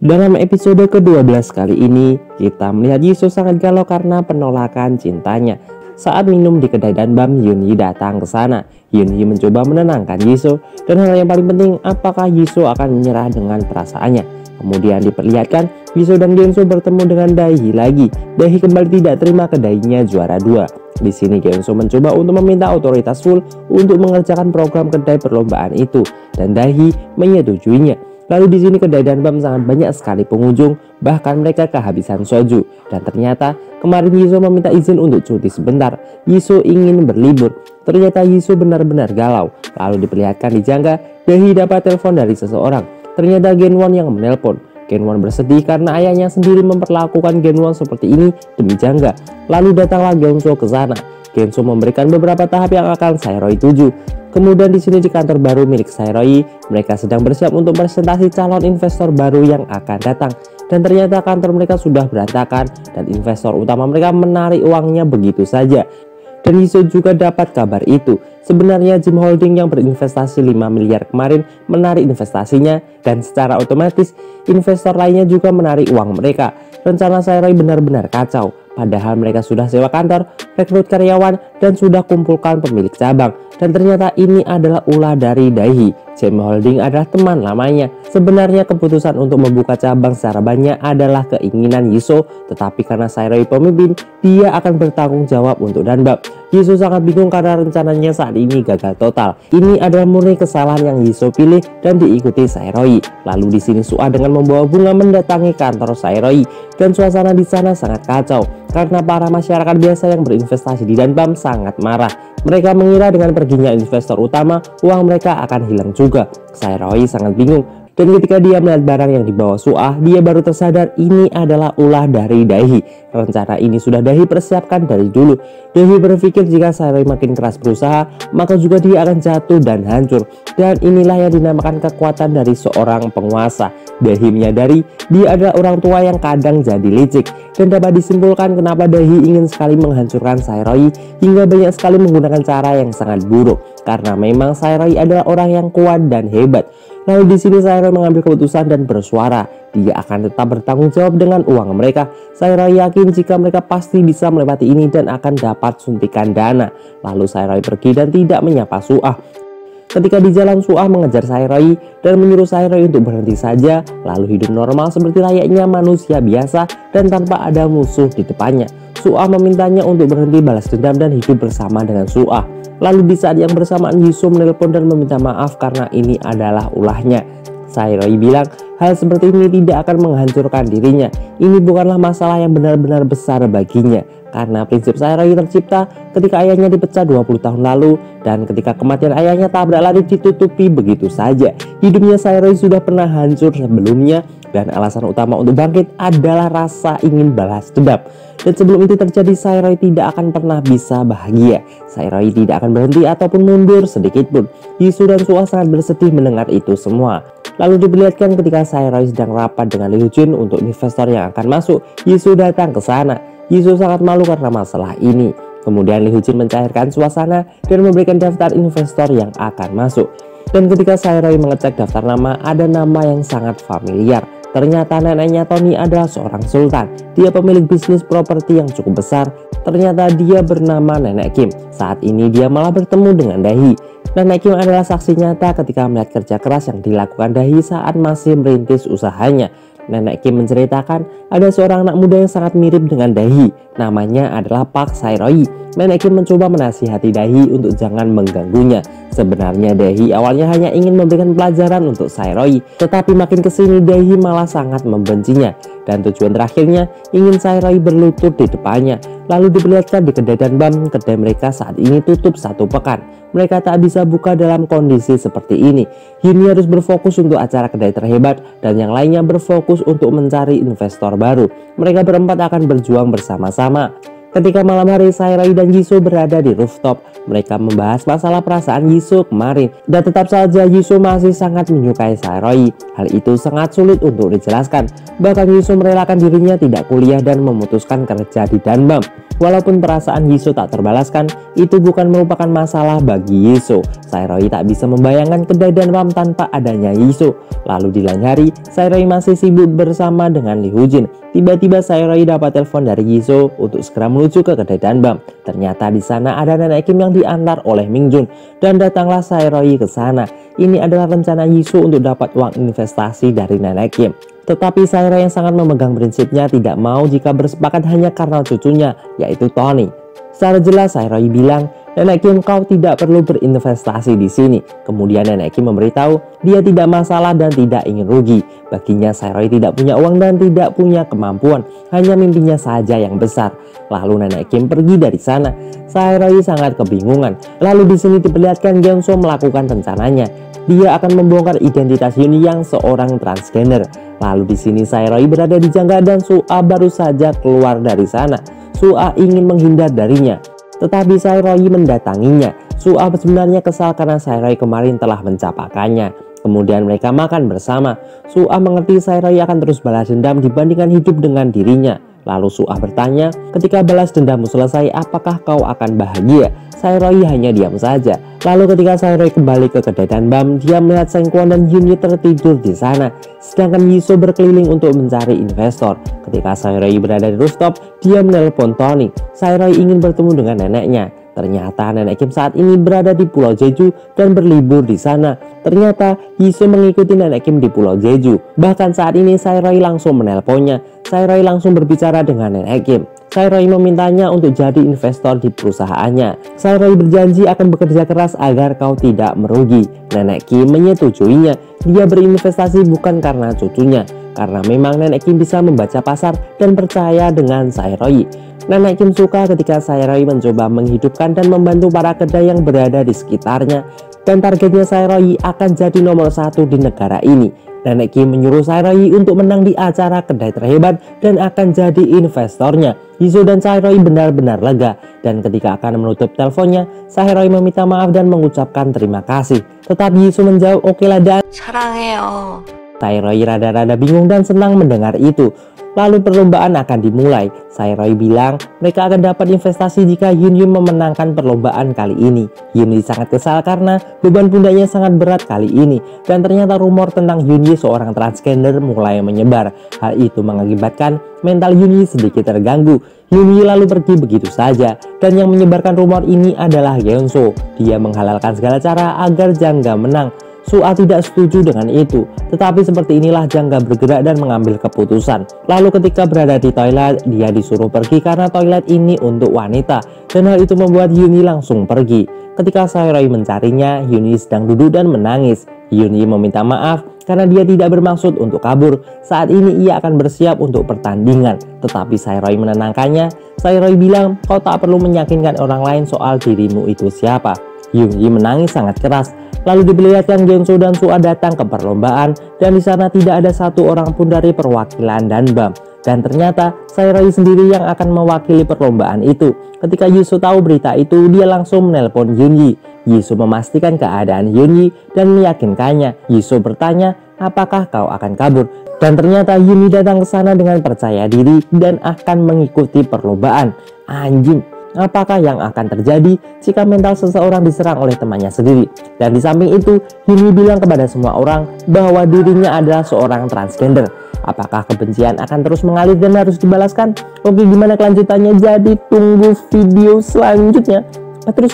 Dalam episode ke-12 kali ini, kita melihat Jisoo sangat galau karena penolakan cintanya. Saat minum di kedai Danbam, Yoonhee datang ke sana. Yoonhee mencoba menenangkan Jisoo, dan hal yang paling penting, apakah Jisoo akan menyerah dengan perasaannya. Kemudian diperlihatkan, Jisoo dan Geunso bertemu dengan Daehee lagi. Daehee kembali tidak terima kedainya juara 2. Di sini Geunso mencoba untuk meminta otoritas full untuk mengerjakan program kedai perlombaan itu, dan Daehee menyetujuinya. Lalu di sini kedai Danbam sangat banyak sekali pengunjung, bahkan mereka kehabisan soju. Dan ternyata kemarin Jisoo meminta izin untuk cuti sebentar. Jisoo ingin berlibur. Ternyata Jisoo benar-benar galau. Lalu diperlihatkan di jangka, Daehee dapat telepon dari seseorang. Ternyata Genwon yang menelpon. Genwon bersedih karena ayahnya sendiri memperlakukan Genwon seperti ini demi jangga. Lalu datanglah Geunso ke sana. Geunso memberikan beberapa tahap yang akan Saeroy tuju. Kemudian di sini di kantor baru milik Saeroy, mereka sedang bersiap untuk presentasi calon investor baru yang akan datang. Dan ternyata kantor mereka sudah berantakan dan investor utama mereka menarik uangnya begitu saja. Dan Jisoo juga dapat kabar itu. Sebenarnya Jim Holding yang berinvestasi 5 miliar kemarin menarik investasinya, dan secara otomatis investor lainnya juga menarik uang mereka. Rencana Saeroy benar-benar kacau. Padahal mereka sudah sewa kantor, rekrut karyawan, dan sudah kumpulkan pemilik cabang. Dan ternyata ini adalah ulah dari Daehee. Jim Holding adalah teman lamanya. Sebenarnya keputusan untuk membuka cabang secara banyak adalah keinginan Jisoo, tetapi karena Saeroy pemimpin, dia akan bertanggung jawab untuk Danbam. Jisoo sangat bingung karena rencananya saat ini gagal total. Ini adalah murni kesalahan yang Jisoo pilih dan diikuti Saeroy. Lalu di sini Suah dengan membawa bunga mendatangi kantor Saeroy, dan suasana di sana sangat kacau karena para masyarakat biasa yang berinvestasi di Danbam sangat marah. Mereka mengira dengan perginya investor utama, uang mereka akan hilang juga. Saeroy sangat bingung. Dan ketika dia melihat barang yang dibawa Suah, dia baru tersadar ini adalah ulah dari Daehee. Rencana ini sudah Daehee persiapkan dari dulu. Daehee berpikir jika Saeroy makin keras berusaha, maka juga dia akan jatuh dan hancur. Dan inilah yang dinamakan kekuatan dari seorang penguasa. Daehee menyadari dia adalah orang tua yang kadang jadi licik. Dan dapat disimpulkan kenapa Daehee ingin sekali menghancurkan Saeroy hingga banyak sekali menggunakan cara yang sangat buruk. Karena memang Saeroy adalah orang yang kuat dan hebat. Lalu di sini Saeroy mengambil keputusan dan bersuara, dia akan tetap bertanggung jawab dengan uang mereka. Saeroy yakin jika mereka pasti bisa melewati ini dan akan dapat suntikan dana. Lalu Saeroy pergi dan tidak menyapa Suah. Ketika di jalan, Suah mengejar Saeroy dan menyuruh Saeroy untuk berhenti saja, lalu hidup normal seperti layaknya manusia biasa dan tanpa ada musuh di depannya. Suah memintanya untuk berhenti balas dendam dan hidup bersama dengan Suah. Lalu di saat yang bersamaan Jisoo menelpon dan meminta maaf karena ini adalah ulahnya. Saeroy bilang hal seperti ini tidak akan menghancurkan dirinya. Ini bukanlah masalah yang benar-benar besar baginya. Karena prinsip Saeroy tercipta ketika ayahnya dipecat 20 tahun lalu, dan ketika kematian ayahnya tabrak lari ditutupi begitu saja. Hidupnya Saeroy sudah pernah hancur sebelumnya, dan alasan utama untuk bangkit adalah rasa ingin balas dendam. Dan sebelum itu terjadi, Saeroy tidak akan pernah bisa bahagia. Saeroy tidak akan berhenti ataupun mundur sedikit pun. Jisoo dan Suah sangat bersedih mendengar itu semua. Lalu diperlihatkan ketika Saeroy sedang rapat dengan Lee Jun untuk investor yang akan masuk, Jisoo datang ke sana. Jisoo sangat malu karena masalah ini. Kemudian Lee Jun mencairkan suasana dan memberikan daftar investor yang akan masuk. Dan ketika Saeroy mengecek daftar nama, ada nama yang sangat familiar. Ternyata neneknya Tony adalah seorang sultan. Dia pemilik bisnis properti yang cukup besar. Ternyata dia bernama Nenek Kim. Saat ini dia malah bertemu dengan Daehee. Nenek Kim adalah saksi nyata ketika melihat kerja keras yang dilakukan Daehee saat masih merintis usahanya. Nenek Kim menceritakan ada seorang anak muda yang sangat mirip dengan Daehee. Namanya adalah Park Saeroy. Nenek Kim mencoba menasihati Daehee untuk jangan mengganggunya. Sebenarnya Daehee awalnya hanya ingin memberikan pelajaran untuk Saeroy, tetapi makin kesini Daehee malah sangat membencinya. Dan tujuan terakhirnya ingin Saeroy berlutut di depannya. Lalu diperlihatkan di kedai Danbam, kedai mereka saat ini tutup 1 pekan. Mereka tak bisa buka dalam kondisi seperti ini. Yoonhee harus berfokus untuk acara kedai terhebat, dan yang lainnya berfokus untuk mencari investor baru. Mereka berempat akan berjuang bersama-sama. Ketika malam hari, Saeroy dan Jisoo berada di rooftop. Mereka membahas masalah perasaan Jisoo kemarin, dan tetap saja Jisoo masih sangat menyukai Saeroyi. Hal itu sangat sulit untuk dijelaskan. Bahkan Jisoo merelakan dirinya tidak kuliah dan memutuskan kerja di Danbam. Walaupun perasaan Jisoo tak terbalaskan, itu bukan merupakan masalah bagi Jisoo. Saeroyi tak bisa membayangkan kedai Danbam tanpa adanya Jisoo. Lalu di lain hari, Saeroyi masih sibuk bersama dengan Lee Hoo-jin. Tiba-tiba Saeroyi dapat telepon dari Jisoo untuk segera menuju ke kedai Danbam. Ternyata di sana ada nenek Kim yang diantar oleh Mingjun, dan datanglah Saeroyi ke sana. Ini adalah rencana Jisoo untuk dapat uang investasi dari nenek Kim. Tetapi Saeroyi yang sangat memegang prinsipnya tidak mau jika bersepakat hanya karena cucunya, yaitu Tony. Secara jelas Saeroyi bilang, "Nenek Kim, kau tidak perlu berinvestasi di sini." Kemudian nenek Kim memberitahu dia tidak masalah dan tidak ingin rugi. Baginya Saeroyi tidak punya uang dan tidak punya kemampuan, hanya mimpinya saja yang besar. Lalu nenek Kim pergi dari sana. Saeroyi sangat kebingungan. Lalu di sini diperlihatkan Gyeongso melakukan rencananya. Dia akan membongkar identitas Yuni yang seorang transgender. Lalu di sini Saeroyi berada di jangga dan Su'a baru saja keluar dari sana. Su'a ingin menghindar darinya, tetapi Saeroyi mendatanginya. Su'a sebenarnya kesal karena Saeroyi kemarin telah mencapakannya. Kemudian mereka makan bersama. Su'a mengerti Saeroyi akan terus balas dendam dibandingkan hidup dengan dirinya. Lalu Su'a bertanya, "Ketika balas dendammu selesai, apakah kau akan bahagia?" Saeroyi hanya diam saja. Lalu ketika Saeroyi kembali ke kedai Danbam, dia melihat Sengkwon dan Yunyi tertidur di sana. Sedangkan Jisoo berkeliling untuk mencari investor. Ketika Saeroyi berada di rooftop, dia menelpon Tony. Saeroyi ingin bertemu dengan neneknya. Ternyata nenek Kim saat ini berada di Pulau Jeju dan berlibur di sana. Ternyata Jisoo mengikuti nenek Kim di Pulau Jeju. Bahkan saat ini Saeroyi langsung menelponnya. Saeroyi langsung berbicara dengan nenek Kim. Saeroyi memintanya untuk jadi investor di perusahaannya. Saeroyi berjanji akan bekerja keras agar kau tidak merugi. Nenek Kim menyetujuinya. Dia berinvestasi bukan karena cucunya, karena memang nenek Kim bisa membaca pasar dan percaya dengan Saeroyi. Nenek Kim suka ketika Saeroyi mencoba menghidupkan dan membantu para kedai yang berada di sekitarnya. Dan targetnya Saeroyi akan jadi nomor 1 di negara ini. Nenek Kim menyuruh Saeroyi untuk menang di acara kedai terhebat dan akan jadi investornya. Jisoo dan Saeroyi benar-benar lega. Dan ketika akan menutup teleponnya, Saeroyi meminta maaf dan mengucapkan terima kasih. Tetapi Jisoo menjawab, "Okelah dan..." 사랑해요. Saeroyi rada-rada bingung dan senang mendengar itu. Lalu perlombaan akan dimulai. Saeroyi bilang mereka akan dapat investasi jika Yunyi memenangkan perlombaan kali ini. Yunyi sangat kesal karena beban pundaknya sangat berat kali ini. Dan ternyata rumor tentang Yunyi seorang transgender mulai menyebar. Hal itu mengakibatkan mental Yunyi sedikit terganggu. Yunyi lalu pergi begitu saja. Dan yang menyebarkan rumor ini adalah Gyeongso. Dia menghalalkan segala cara agar Jangga menang. Su'a tidak setuju dengan itu, tetapi seperti inilah Jangga bergerak dan mengambil keputusan. Lalu ketika berada di toilet, dia disuruh pergi karena toilet ini untuk wanita, dan hal itu membuat Yuni langsung pergi. Ketika Saeroyi mencarinya, Yuni sedang duduk dan menangis. Yuni meminta maaf karena dia tidak bermaksud untuk kabur. Saat ini ia akan bersiap untuk pertandingan, tetapi Saeroyi menenangkannya. Saeroyi bilang, "Kau tak perlu meyakinkan orang lain soal dirimu itu siapa." Yuni menangis sangat keras. Lalu diperlihatkan Gyeongso dan Su'a datang ke perlombaan, dan di sana tidak ada satu orang pun dari perwakilan Danbam. Dan ternyata Saeroyi sendiri yang akan mewakili perlombaan itu. Ketika Jisoo tahu berita itu, dia langsung menelpon Yunyi. Jisoo memastikan keadaan Yunyi dan meyakinkannya. Jisoo bertanya, "Apakah kau akan kabur?" Dan ternyata Yunyi datang ke sana dengan percaya diri dan akan mengikuti perlombaan. Anjing. Apakah yang akan terjadi jika mental seseorang diserang oleh temannya sendiri? Dan di samping itu, Yuni bilang kepada semua orang bahwa dirinya adalah seorang transgender. Apakah kebencian akan terus mengalir dan harus dibalaskan? Oke, gimana kelanjutannya? Jadi tunggu video selanjutnya. Terus